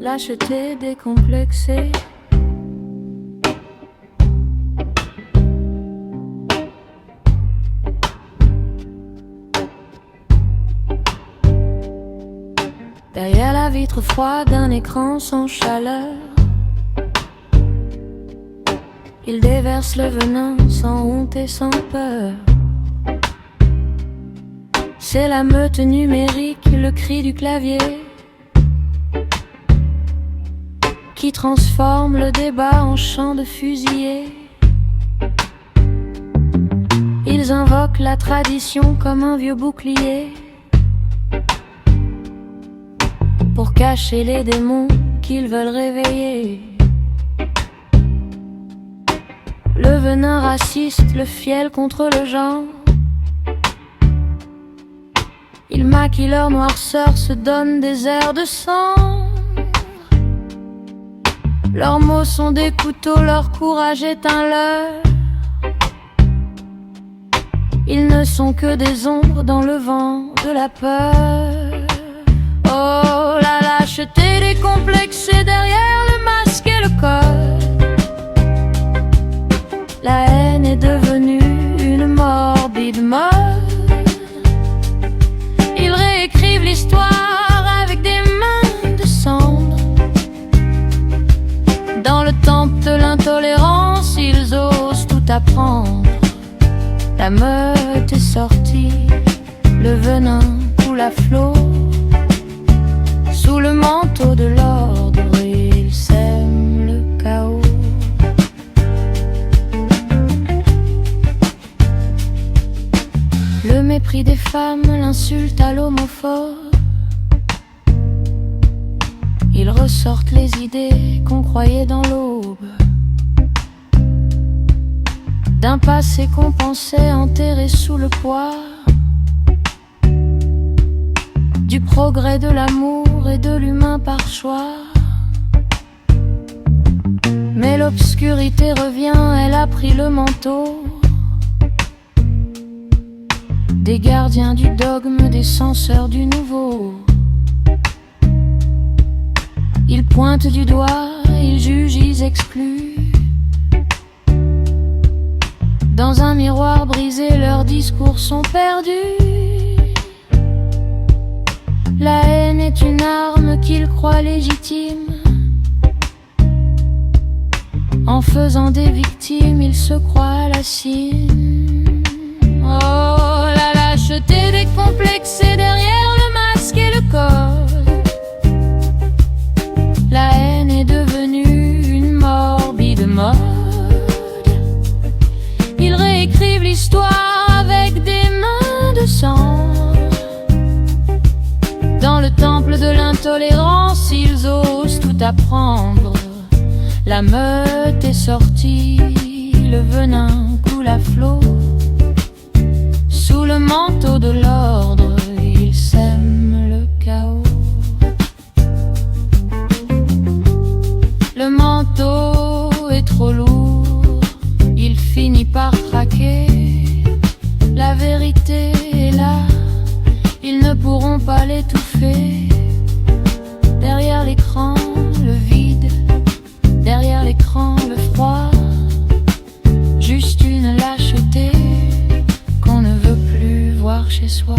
lâcheté décomplexée. Derrière la vitre froide d'un écran sans chaleur, il déverse le venin sans honte et sans peur. C'est la meute numérique, le cri du clavier qui transforme le débat en chant de fusillés. Ils invoquent la tradition comme un vieux bouclier pour cacher les démons qu'ils veulent réveiller. Le venin raciste, le fiel contre le genre, ils maquillent leur noirceur, se donnent des airs de sang. Leurs mots sont des couteaux, leur courage est un leurre. Ils ne sont que des ombres dans le vent de la peur. Oh, la lâcheté décomplexée derrière le masque et le code. La haine est devenue une morbide mode. Ils réécrivent l'histoire avec des mains de cendre. Dans le temple de l'intolérance, ils osent tout apprendre. La meute est sortie, le venin coule à flot. Sous le manteau de l'ordre, ils sèment le chaos. Le mépris des femmes, l'insulte à l'homophobe. Ils ressortent les idées qu'on croyait dans l'aube, d'un passé qu'on pensait enterré sous le poids du progrès, de l'amour et de l'humain par choix. Mais l'obscurité revient, elle a pris le manteau des gardiens du dogme, des censeurs du nouveau. Ils pointent du doigt, ils jugent, ils excluent. Dans un miroir brisé, leurs discours sont perdus. La haine est une arme qu'ils croient légitime. En faisant des victimes, ils se croient à la cime. Oh, la lâcheté décomplexée derrière le masque et le code. La haine est devenue une morbide mode. Ils réécrivent l'histoire avec des mains de sang. Dans le temple de l'intolérance, ils osent tout apprendre. La meute est sortie, le venin coule à flot. Sous le manteau de l'ordre, ils sèment le chaos. Le manteau est trop lourd, il finit par craquer. La vérité est là, ils ne pourront pas l'étouffer. Derrière l'écran, le vide. Derrière l'écran, le froid. Juste une lâcheté qu'on ne veut plus voir chez soi.